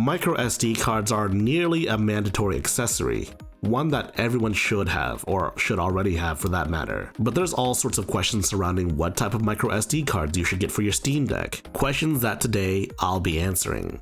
Micro SD cards are nearly a mandatory accessory, one that everyone should have, or should already have for that matter. But there's all sorts of questions surrounding what type of micro SD cards you should get for your Steam Deck, questions that today I'll be answering.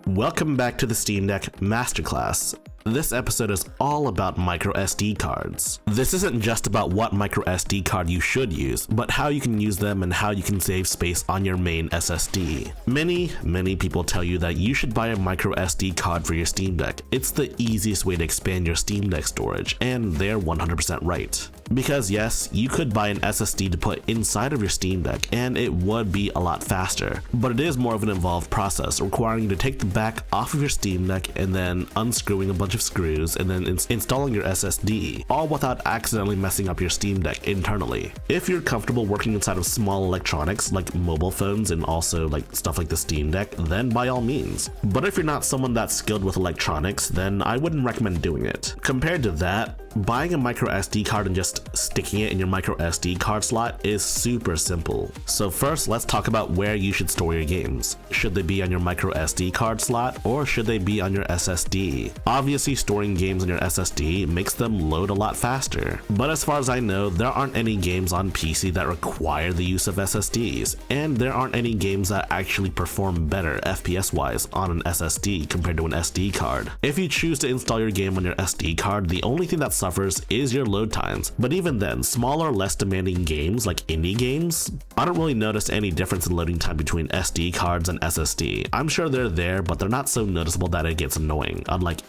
Welcome back to the Steam Deck Masterclass. This episode is all about micro SD cards. This isn't just about what micro SD card you should use, but how you can use them and how you can save space on your main SSD. Many people tell you that you should buy a micro SD card for your Steam Deck. It's the easiest way to expand your Steam Deck storage, and they're 100% right. Because yes, you could buy an SSD to put inside of your Steam Deck, and it would be a lot faster, but it is more of an involved process, requiring you to take the back off of your Steam Deck and then unscrewing a bunch of screws and then installing your SSD, all without accidentally messing up your Steam Deck internally. If you're comfortable working inside of small electronics like mobile phones and also like stuff like the Steam Deck, then by all means. But if you're not someone that's skilled with electronics, then I wouldn't recommend doing it. Compared to that, buying a micro SD card and just sticking it in your micro SD card slot is super simple. So first, let's talk about where you should store your games. Should they be on your micro SD card slot, or should they be on your SSD? Obviously, storing games on your SSD makes them load a lot faster. But as far as I know, there aren't any games on PC that require the use of SSDs, and there aren't any games that actually perform better FPS-wise on an SSD compared to an SD card. If you choose to install your game on your SD card, the only thing that suffers is your load times. But even then, smaller, less demanding games like indie games, I don't really notice any difference in loading time between SD cards and SSD. I'm sure they're there, but they're not so noticeable that it gets annoying, unlike,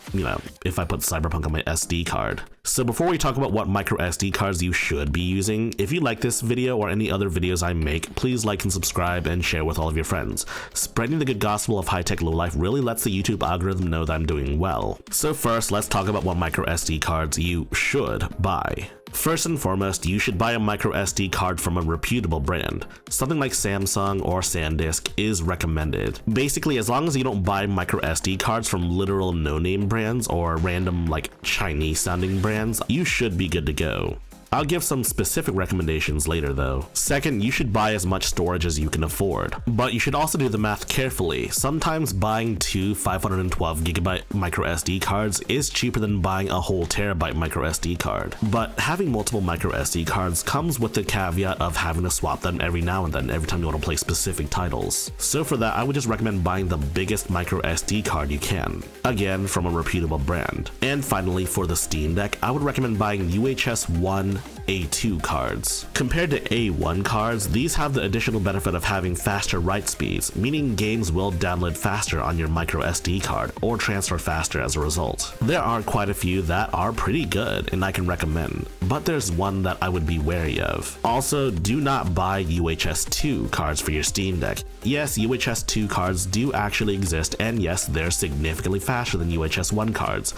if I put Cyberpunk on my SD card. So before we talk about what micro SD cards you should be using, if you like this video or any other videos I make, please like and subscribe and share with all of your friends. Spreading the good gospel of high-tech lowlife really lets the YouTube algorithm know that I'm doing well. So first, let's talk about what micro SD cards you should buy. First and foremost, you should buy a micro SD card from a reputable brand. Something like Samsung or SanDisk is recommended. Basically, as long as you don't buy micro SD cards from literal no-name brands or random like Chinese sounding brands, you should be good to go. I'll give some specific recommendations later though. Second, you should buy as much storage as you can afford, but you should also do the math carefully. Sometimes buying two 512GB micro SD cards is cheaper than buying a whole terabyte micro SD card. But having multiple micro SD cards comes with the caveat of having to swap them every now and then every time you want to play specific titles. So for that, I would just recommend buying the biggest micro SD card you can, again from a reputable brand. And finally, for the Steam Deck, I would recommend buying UHS 1 A2 cards. Compared to A1 cards, these have the additional benefit of having faster write speeds, meaning games will download faster on your micro SD card or transfer faster as a result. There are quite a few that are pretty good and I can recommend, but there's one that I would be wary of. Also, do not buy UHS 2 cards for your Steam Deck. Yes, UHS 2 cards do actually exist, and yes, they're significantly faster than UHS 1 cards,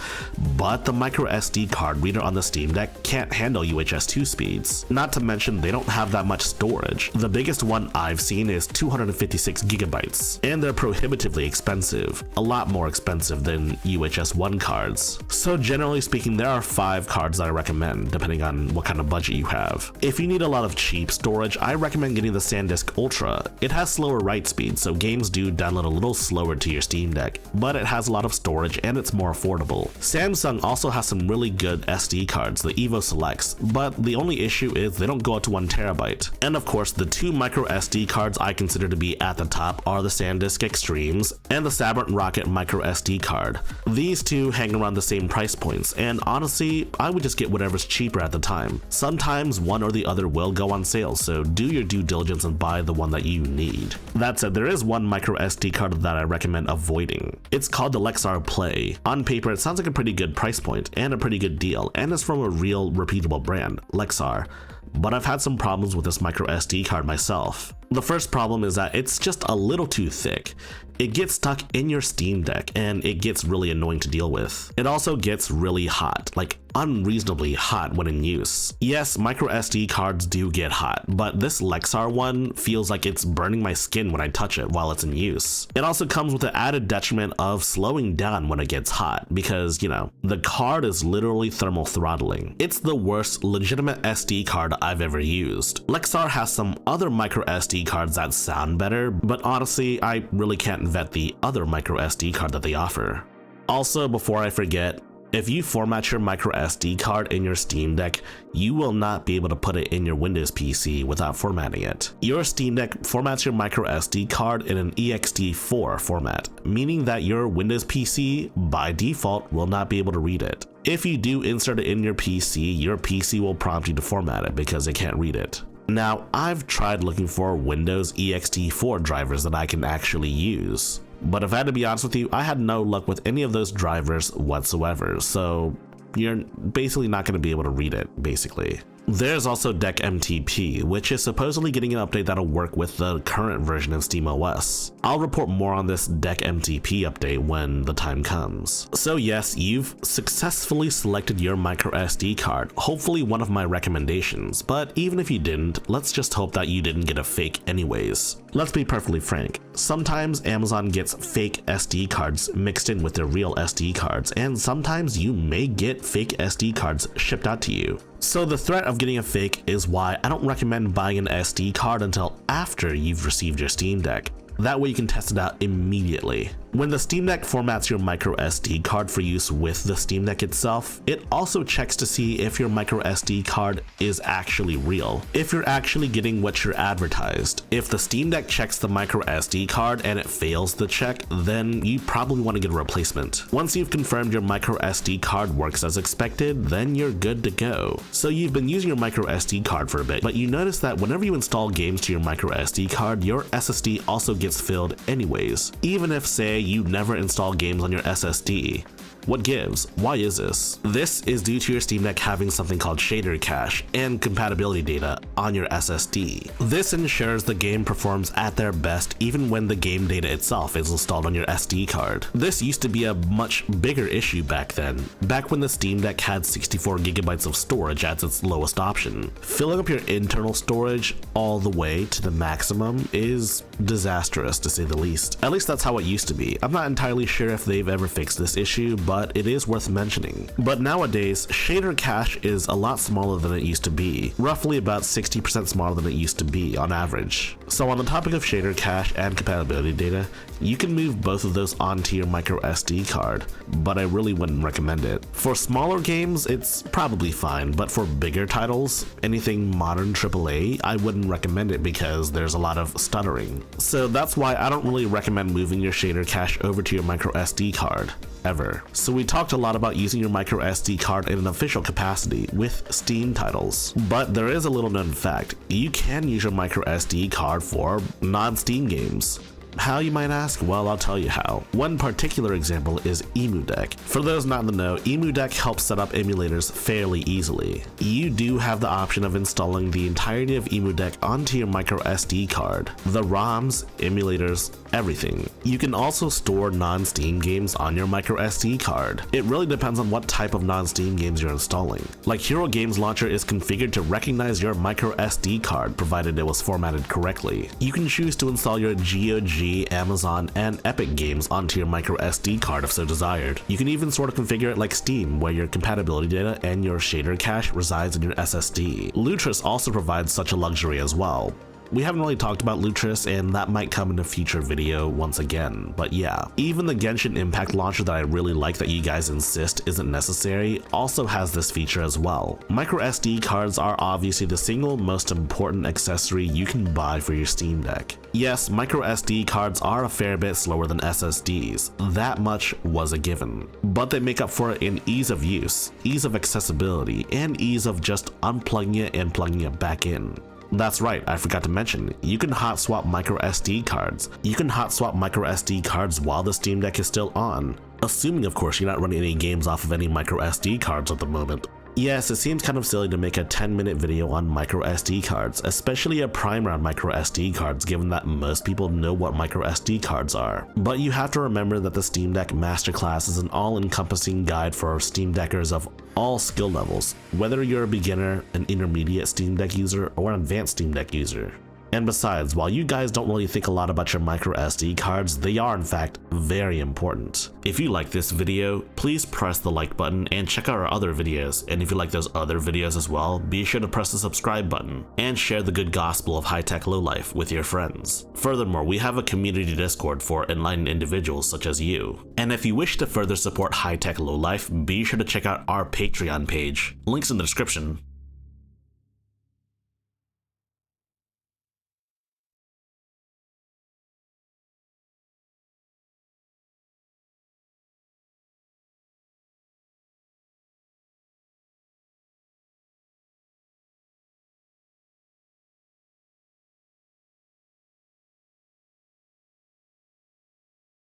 but the micro SD card reader on the Steam Deck can't handle UHS 2 speeds. Not to mention, they don't have that much storage. The biggest one I've seen is 256GB, and they're prohibitively expensive, a lot more expensive than UHS 1 cards. So generally speaking, there are 5 cards that I recommend, depending on what kind of budget you have. If you need a lot of cheap storage, I recommend getting the SanDisk Ultra. It has slower write speeds, so games do download a little slower to your Steam Deck, but it has a lot of storage and it's more affordable. Samsung also has some really good SD cards, the Evo Selects, but the only issue is they don't go up to 1TB. And of course, the 2 micro SD cards I consider to be at the top are the SanDisk Extremes and the Sabrent Rocket micro SD card. These two hang around the same price points, and honestly, I would just get whatever's cheaper at the time. Sometimes one or the other will go on sale, so do your due diligence and buy the one that you need. That said, there is one micro SD card that I recommend avoiding. It's called the Llexar Play. On paper, it sounds like a pretty good price point and a pretty good deal, and it's from a real reputable brand, Llexar. But I've had some problems with this micro SD card myself. The first problem is that it's just a little too thick. It gets stuck in your Steam Deck and it gets really annoying to deal with. It also gets really hot, like unreasonably hot when in use. Yes, micro SD cards do get hot, but this Llexar one feels like it's burning my skin when I touch it while it's in use. It also comes with the added detriment of slowing down when it gets hot because, the card is literally thermal throttling. It's the worst legitimate SD card card I've ever used. Lexar has some other microSD cards that sound better, but honestly, I really can't vet the other microSD card that they offer. Also, before I forget, if you format your microSD card in your Steam Deck, you will not be able to put it in your Windows PC without formatting it. Your Steam Deck formats your microSD card in an ext4 format, meaning that your Windows PC, by default, will not be able to read it. If you do insert it in your PC will prompt you to format it because it can't read it. Now, I've tried looking for Windows ext4 drivers that I can actually use, but if I had to be honest with you, I had no luck with any of those drivers whatsoever, so you're basically not going to be able to read it, basically. There's also DeckMTP, which is supposedly getting an update that'll work with the current version of SteamOS. I'll report more on this DeckMTP update when the time comes. So yes, you've successfully selected your microSD card, hopefully one of my recommendations, but even if you didn't, let's just hope that you didn't get a fake anyways. Let's be perfectly frank, sometimes Amazon gets fake SD cards mixed in with their real SD cards, and sometimes you may get fake SD cards shipped out to you. So the threat of getting a fake is why I don't recommend buying an SD card until after you've received your Steam Deck. That way you can test it out immediately. When the Steam Deck formats your microSD card for use with the Steam Deck itself, it also checks to see if your microSD card is actually real, if you're actually getting what you're advertised. If the Steam Deck checks the microSD card and it fails the check, then you probably want to get a replacement. Once you've confirmed your microSD card works as expected, then you're good to go. So you've been using your microSD card for a bit, but you notice that whenever you install games to your microSD card, your SSD also gets filled anyways, even if, say, you never install games on your SSD. What gives? Why is this? This is due to your Steam Deck having something called shader cache and compatibility data on your SSD. This ensures the game performs at their best even when the game data itself is installed on your SD card. This used to be a much bigger issue back then, back when the Steam Deck had 64 gigabytes of storage as its lowest option. Filling up your internal storage all the way to the maximum is disastrous, to say the least. At least that's how it used to be. I'm not entirely sure if they've ever fixed this issue, but it is worth mentioning. But nowadays, shader cache is a lot smaller than it used to be, roughly about 60% smaller than it used to be on average. So on the topic of shader cache and compatibility data, you can move both of those onto your microSD card, but I really wouldn't recommend it. For smaller games, it's probably fine, but for bigger titles, anything modern AAA, I wouldn't recommend it because there's a lot of stuttering. So that's why I don't really recommend moving your shader cache over to your microSD card, ever. So we talked a lot about using your microSD card in an official capacity with Steam titles, but there is a little known fact: you can use your microSD card for non-Steam games. How, you might ask? Well, I'll tell you how. One particular example is EmuDeck. For those not in the know, EmuDeck helps set up emulators fairly easily. You do have the option of installing the entirety of EmuDeck onto your microSD card. The ROMs, emulators, everything. You can also store non-Steam games on your microSD card. It really depends on what type of non-Steam games you're installing. Like Hero Games Launcher is configured to recognize your microSD card provided it was formatted correctly. You can choose to install your GOG, Amazon, and Epic games onto your microSD card if so desired. You can even sort of configure it like Steam, where your compatibility data and your shader cache resides in your SSD. Lutris also provides such a luxury as well. We haven't really talked about Lutris, and that might come in a future video once again, but yeah. Even the Genshin Impact launcher that I really like that you guys insist isn't necessary also has this feature as well. MicroSD cards are obviously the single most important accessory you can buy for your Steam Deck. Yes, microSD cards are a fair bit slower than SSDs, that much was a given, but they make up for it in ease of use, ease of accessibility, and ease of just unplugging it and plugging it back in. That's right, I forgot to mention, you can hot swap microSD cards. You can hot swap microSD cards while the Steam Deck is still on, assuming of course you're not running any games off of any microSD cards at the moment. Yes, it seems kind of silly to make a 10-minute video on microSD cards, especially a primer on microSD cards given that most people know what microSD cards are. But you have to remember that the Steam Deck Masterclass is an all-encompassing guide for Steam Deckers of all skill levels, whether you're a beginner, an intermediate Steam Deck user, or an advanced Steam Deck user. And besides, while you guys don't really think a lot about your microSD cards, they are in fact very important. If you like this video, please press the like button and check out our other videos, and if you like those other videos as well, be sure to press the subscribe button and share the good gospel of high-tech lowlife with your friends. Furthermore, we have a community Discord for enlightened individuals such as you. And if you wish to further support high-tech lowlife, be sure to check out our Patreon page. Links in the description.